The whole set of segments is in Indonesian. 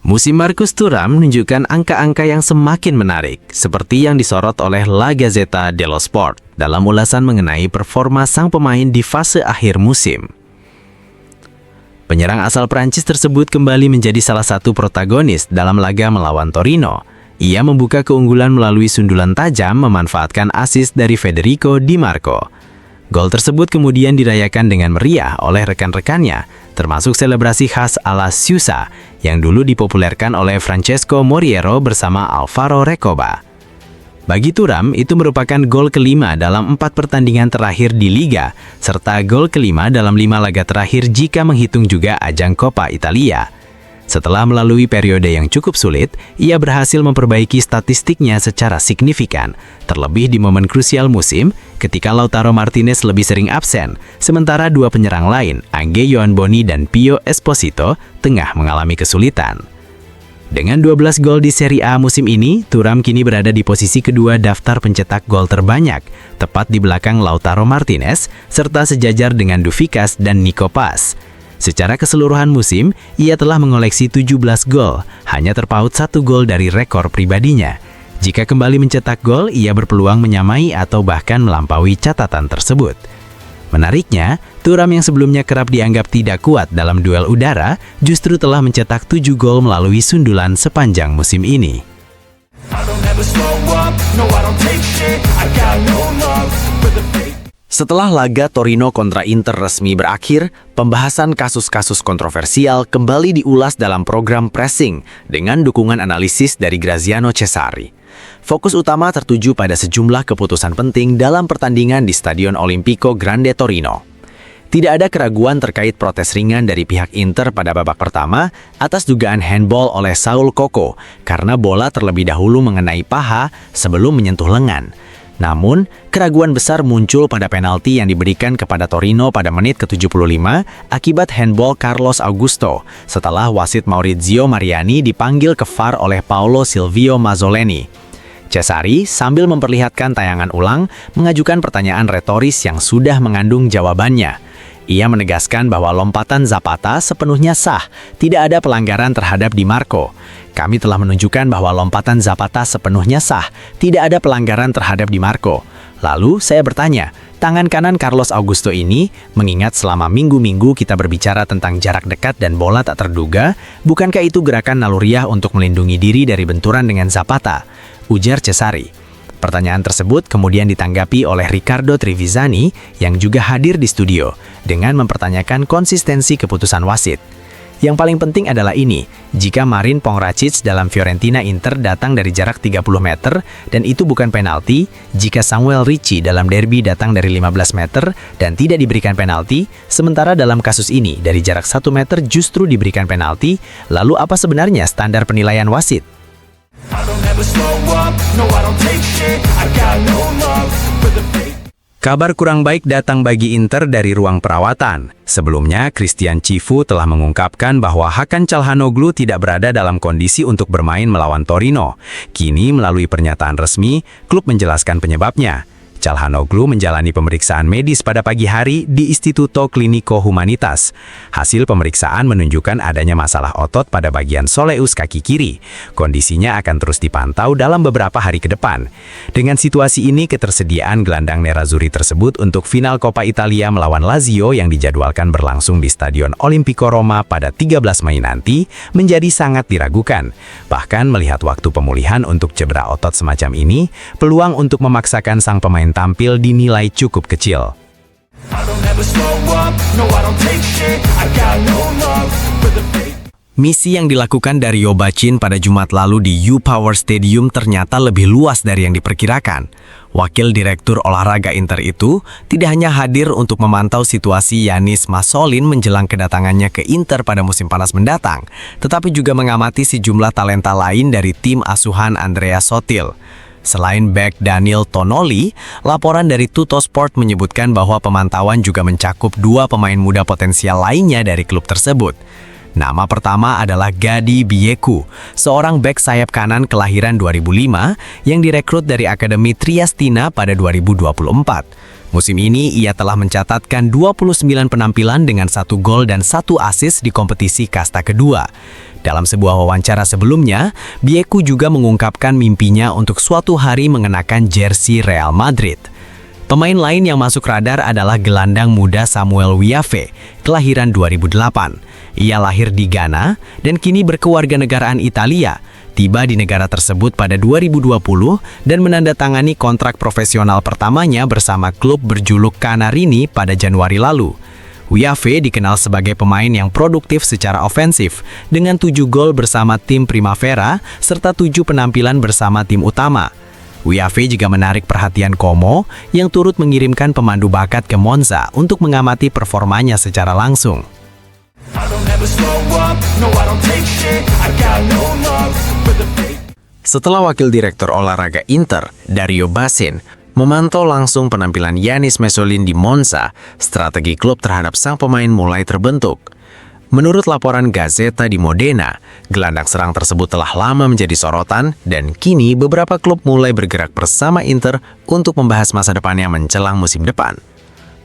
Musim Marcus Thuram menunjukkan angka-angka yang semakin menarik, seperti yang disorot oleh La Gazzetta dello Sport dalam ulasan mengenai performa sang pemain di fase akhir musim. Penyerang asal Prancis tersebut kembali menjadi salah satu protagonis dalam laga melawan Torino. Ia membuka keunggulan melalui sundulan tajam memanfaatkan assist dari Federico Di Marco. Gol tersebut kemudian dirayakan dengan meriah oleh rekan-rekannya, termasuk selebrasi khas ala Sousa yang dulu dipopulerkan oleh Francesco Moriero bersama Alvaro Recoba. Bagi Thuram, itu merupakan gol kelima dalam 4 pertandingan terakhir di Liga, serta gol kelima dalam 5 laga terakhir jika menghitung juga ajang Coppa Italia. Setelah melalui periode yang cukup sulit, ia berhasil memperbaiki statistiknya secara signifikan, terlebih di momen krusial musim ketika Lautaro Martinez lebih sering absen, sementara dua penyerang lain, Angge Ioanboni dan Pio Esposito, tengah mengalami kesulitan. Dengan 12 gol di Serie A musim ini, Thuram kini berada di posisi kedua daftar pencetak gol terbanyak, tepat di belakang Lautaro Martinez, serta sejajar dengan Doufikas dan Nico Paz. Secara keseluruhan musim, ia telah mengoleksi 17 gol, hanya terpaut 1 gol dari rekor pribadinya. Jika kembali mencetak gol, ia berpeluang menyamai atau bahkan melampaui catatan tersebut. Menariknya, Thuram yang sebelumnya kerap dianggap tidak kuat dalam duel udara, justru telah mencetak 7 gol melalui sundulan sepanjang musim ini. Setelah laga Torino kontra Inter resmi berakhir, pembahasan kasus-kasus kontroversial kembali diulas dalam program Pressing dengan dukungan analisis dari Graziano Cesari. Fokus utama tertuju pada sejumlah keputusan penting dalam pertandingan di Stadion Olimpico Grande Torino. Tidak ada keraguan terkait protes ringan dari pihak Inter pada babak pertama atas dugaan handball oleh Saul Coco karena bola terlebih dahulu mengenai paha sebelum menyentuh lengan. Namun, keraguan besar muncul pada penalti yang diberikan kepada Torino pada menit ke-75 akibat handball Carlos Augusto setelah wasit Maurizio Mariani dipanggil ke VAR oleh Paolo Silvio Mazzoleni. Cesari sambil memperlihatkan tayangan ulang mengajukan pertanyaan retoris yang sudah mengandung jawabannya. Ia menegaskan bahwa lompatan Zapata sepenuhnya sah, tidak ada pelanggaran terhadap Di Marco. Kami telah menunjukkan bahwa lompatan Zapata sepenuhnya sah, tidak ada pelanggaran terhadap Di Marco. Lalu saya bertanya, tangan kanan Carlos Augusto ini, mengingat selama minggu-minggu kita berbicara tentang jarak dekat dan bola tak terduga, bukankah itu gerakan naluriah untuk melindungi diri dari benturan dengan Zapata? Ujar Cesari. Pertanyaan tersebut kemudian ditanggapi oleh Riccardo Trevisani yang juga hadir di studio dengan mempertanyakan konsistensi keputusan wasit. Yang paling penting adalah ini, jika Marin Pongracic dalam Fiorentina Inter datang dari jarak 30 meter dan itu bukan penalti, jika Samuel Ricci dalam derby datang dari 15 meter dan tidak diberikan penalti, sementara dalam kasus ini dari jarak 1 meter justru diberikan penalti, lalu apa sebenarnya standar penilaian wasit? Kabar kurang baik datang bagi Inter dari ruang perawatan. Sebelumnya, Christian Cifu telah mengungkapkan bahwa Hakan Çalhanoğlu tidak berada dalam kondisi untuk bermain melawan Torino. Kini, melalui pernyataan resmi, klub menjelaskan penyebabnya. Çalhanoğlu menjalani pemeriksaan medis pada pagi hari di Istituto Clinico Humanitas. Hasil pemeriksaan menunjukkan adanya masalah otot pada bagian soleus kaki kiri. Kondisinya akan terus dipantau dalam beberapa hari ke depan. Dengan situasi ini, ketersediaan gelandang nerazzurri tersebut untuk final Coppa Italia melawan Lazio yang dijadwalkan berlangsung di Stadion Olimpico Roma pada 13 Mei nanti menjadi sangat diragukan. Bahkan melihat waktu pemulihan untuk cedera otot semacam ini, peluang untuk memaksakan sang pemain tampil dinilai cukup kecil. Misi yang dilakukan Dario Bacin pada Jumat lalu di U-Power Stadium ternyata lebih luas dari yang diperkirakan. Wakil Direktur Olahraga Inter itu tidak hanya hadir untuk memantau situasi Yanis Masolin menjelang kedatangannya ke Inter pada musim panas mendatang, tetapi juga mengamati sejumlah talenta lain dari tim asuhan Andrea Sotil. Selain bek Daniel Tonoli, laporan dari Tuttosport menyebutkan bahwa pemantauan juga mencakup 2 pemain muda potensial lainnya dari klub tersebut. Nama pertama adalah Gadi Bieku, seorang bek sayap kanan kelahiran 2005 yang direkrut dari Akademi Triestina pada 2024. Musim ini ia telah mencatatkan 29 penampilan dengan 1 gol dan 1 assist di kompetisi kasta kedua. Dalam sebuah wawancara sebelumnya, Bieku juga mengungkapkan mimpinya untuk suatu hari mengenakan jersey Real Madrid. Pemain lain yang masuk radar adalah gelandang muda Samuel Wiafe, kelahiran 2008. Ia lahir di Ghana dan kini berkewarganegaraan Italia. Tiba di negara tersebut pada 2020 dan menandatangani kontrak profesional pertamanya bersama klub berjuluk Canarini pada Januari lalu. Wiafe dikenal sebagai pemain yang produktif secara ofensif dengan 7 gol bersama tim Primavera serta 7 penampilan bersama tim utama. Wiafe juga menarik perhatian Como yang turut mengirimkan pemandu bakat ke Monza untuk mengamati performanya secara langsung. Setelah wakil direktur olahraga Inter, Dario Basin, memantau langsung penampilan Yanis Mesolin di Monza, strategi klub terhadap sang pemain mulai terbentuk. Menurut laporan Gazzetta di Modena, gelandang serang tersebut telah lama menjadi sorotan dan kini beberapa klub mulai bergerak bersama Inter untuk membahas masa depannya menjelang musim depan.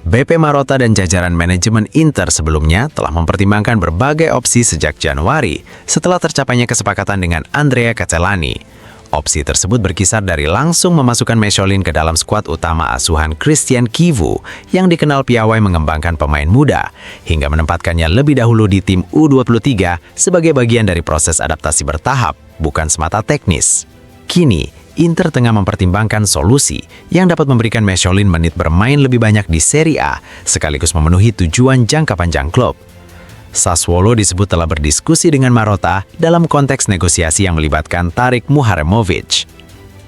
BP Marotta dan jajaran manajemen Inter sebelumnya telah mempertimbangkan berbagai opsi sejak Januari setelah tercapainya kesepakatan dengan Andrea Castellani. Opsi tersebut berkisar dari langsung memasukkan Mesolin ke dalam skuad utama asuhan Christian Kivu yang dikenal piawai mengembangkan pemain muda, hingga menempatkannya lebih dahulu di tim U23 sebagai bagian dari proses adaptasi bertahap, bukan semata teknis. Kini, Inter tengah mempertimbangkan solusi yang dapat memberikan Mesolin menit bermain lebih banyak di Serie A, sekaligus memenuhi tujuan jangka panjang klub. Sassuolo disebut telah berdiskusi dengan Marotta dalam konteks negosiasi yang melibatkan Tarik Muharemovic.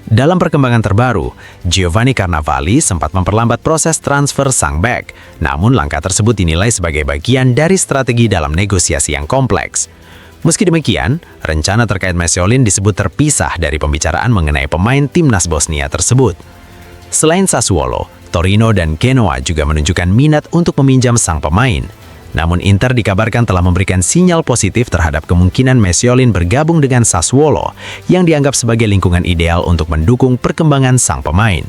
Dalam perkembangan terbaru, Giovanni Carnavali sempat memperlambat proses transfer sang bek, namun langkah tersebut dinilai sebagai bagian dari strategi dalam negosiasi yang kompleks. Meski demikian, rencana terkait Mesolin disebut terpisah dari pembicaraan mengenai pemain timnas Bosnia tersebut. Selain Sassuolo, Torino dan Genoa juga menunjukkan minat untuk meminjam sang pemain. Namun Inter dikabarkan telah memberikan sinyal positif terhadap kemungkinan Mesolin bergabung dengan Sassuolo yang dianggap sebagai lingkungan ideal untuk mendukung perkembangan sang pemain.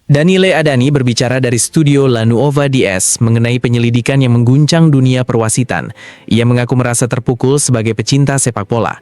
Daniele Adani berbicara dari studio La Nuova DS mengenai penyelidikan yang mengguncang dunia perwasitan. Ia mengaku merasa terpukul sebagai pecinta sepak bola.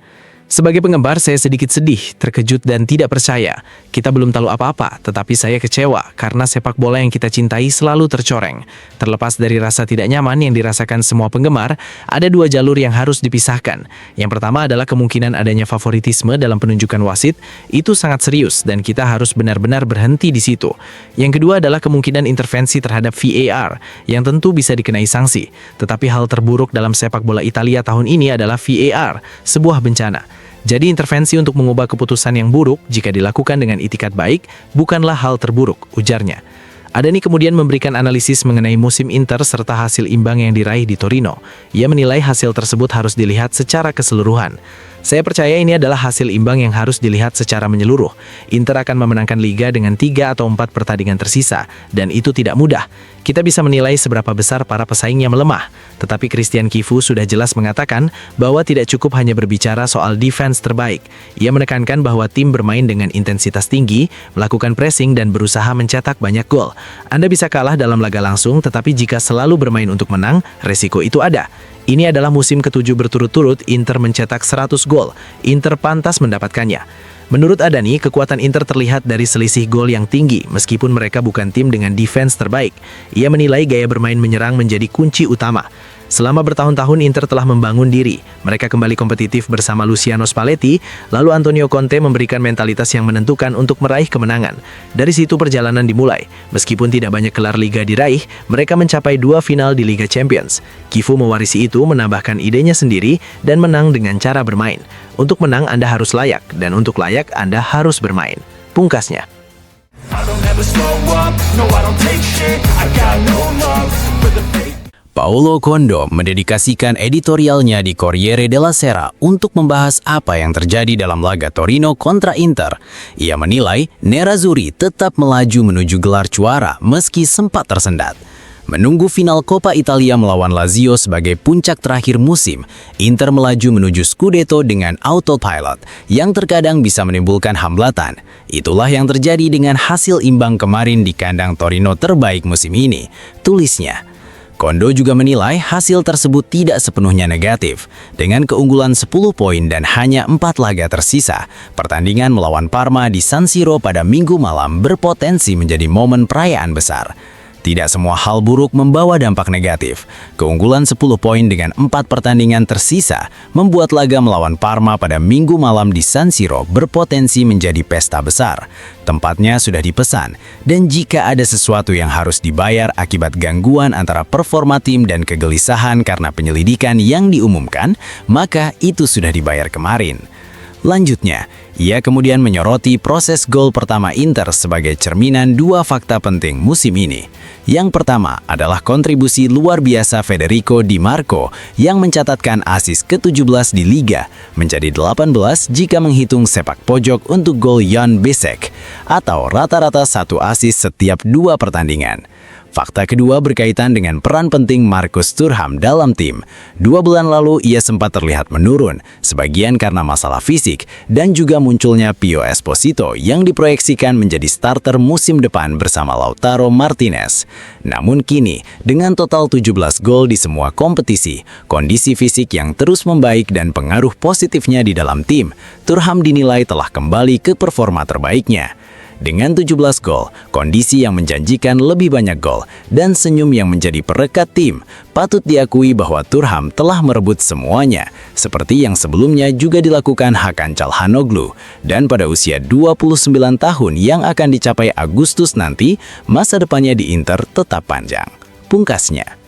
Sebagai penggemar, saya sedikit sedih, terkejut dan tidak percaya. Kita belum tahu apa-apa, tetapi saya kecewa karena sepak bola yang kita cintai selalu tercoreng. Terlepas dari rasa tidak nyaman yang dirasakan semua penggemar, ada 2 jalur yang harus dipisahkan. Yang pertama adalah kemungkinan adanya favoritisme dalam penunjukan wasit, itu sangat serius dan kita harus benar-benar berhenti di situ. Yang kedua adalah kemungkinan intervensi terhadap VAR, yang tentu bisa dikenai sanksi. Tetapi hal terburuk dalam sepak bola Italia tahun ini adalah VAR, sebuah bencana. Jadi intervensi untuk mengubah keputusan yang buruk jika dilakukan dengan itikat baik bukanlah hal terburuk, ujarnya. Adani kemudian memberikan analisis mengenai musim Inter serta hasil imbang yang diraih di Torino. Ia menilai hasil tersebut harus dilihat secara keseluruhan. Saya percaya ini adalah hasil imbang yang harus dilihat secara menyeluruh. Inter akan memenangkan Liga dengan 3 atau 4 pertandingan tersisa, dan itu tidak mudah. Kita bisa menilai seberapa besar para pesaingnya melemah, tetapi Christian Kivu sudah jelas mengatakan bahwa tidak cukup hanya berbicara soal defense terbaik. Ia menekankan bahwa tim bermain dengan intensitas tinggi, melakukan pressing dan berusaha mencetak banyak gol. Anda bisa kalah dalam laga langsung, tetapi jika selalu bermain untuk menang, resiko itu ada. Ini adalah musim ke-7 berturut-turut Inter mencetak 100 gol. Inter pantas mendapatkannya. Menurut Adani, kekuatan Inter terlihat dari selisih gol yang tinggi, meskipun mereka bukan tim dengan defense terbaik. Ia menilai gaya bermain menyerang menjadi kunci utama. Selama bertahun-tahun Inter telah membangun diri. Mereka kembali kompetitif bersama Luciano Spalletti, lalu Antonio Conte memberikan mentalitas yang menentukan untuk meraih kemenangan. Dari situ perjalanan dimulai. Meskipun tidak banyak gelar liga diraih, mereka mencapai 2 final di Liga Champions. Kivu mewarisi itu, menambahkan idenya sendiri, dan menang dengan cara bermain. Untuk menang Anda harus layak, dan untuk layak Anda harus bermain. Pungkasnya. Paolo Kondo mendedikasikan editorialnya di Corriere della Sera untuk membahas apa yang terjadi dalam laga Torino kontra Inter. Ia menilai Nerazzurri tetap melaju menuju gelar juara meski sempat tersendat. Menunggu final Coppa Italia melawan Lazio sebagai puncak terakhir musim, Inter melaju menuju Scudetto dengan autopilot yang terkadang bisa menimbulkan hambatan. Itulah yang terjadi dengan hasil imbang kemarin di kandang Torino terbaik musim ini, tulisnya. Kondo juga menilai hasil tersebut tidak sepenuhnya negatif. Dengan keunggulan 10 poin dan hanya 4 laga tersisa, pertandingan melawan Parma di San Siro pada Minggu malam berpotensi menjadi momen perayaan besar. Tidak semua hal buruk membawa dampak negatif. Keunggulan 10 poin dengan 4 pertandingan tersisa membuat laga melawan Parma pada Minggu malam di San Siro berpotensi menjadi pesta besar. Tempatnya sudah dipesan, dan jika ada sesuatu yang harus dibayar akibat gangguan antara performa tim dan kegelisahan karena penyelidikan yang diumumkan, maka itu sudah dibayar kemarin. Lanjutnya, ia kemudian menyoroti proses gol pertama Inter sebagai cerminan 2 fakta penting musim ini. Yang pertama adalah kontribusi luar biasa Federico Di Marco yang mencatatkan asis ke-17 di Liga, menjadi 18 jika menghitung sepak pojok untuk gol Jan Bisek, atau rata-rata 1 asis setiap 2 pertandingan. Fakta kedua berkaitan dengan peran penting Marcus Thuram dalam tim. 2 bulan lalu ia sempat terlihat menurun, sebagian karena masalah fisik, dan juga munculnya Pio Esposito yang diproyeksikan menjadi starter musim depan bersama Lautaro Martinez. Namun kini, dengan total 17 gol di semua kompetisi, kondisi fisik yang terus membaik dan pengaruh positifnya di dalam tim, Thuram dinilai telah kembali ke performa terbaiknya. Dengan 17 gol, kondisi yang menjanjikan lebih banyak gol, dan senyum yang menjadi perekat tim, patut diakui bahwa Thuram telah merebut semuanya, seperti yang sebelumnya juga dilakukan Hakan Çalhanoğlu, dan pada usia 29 tahun yang akan dicapai Agustus nanti, masa depannya di Inter tetap panjang. Pungkasnya.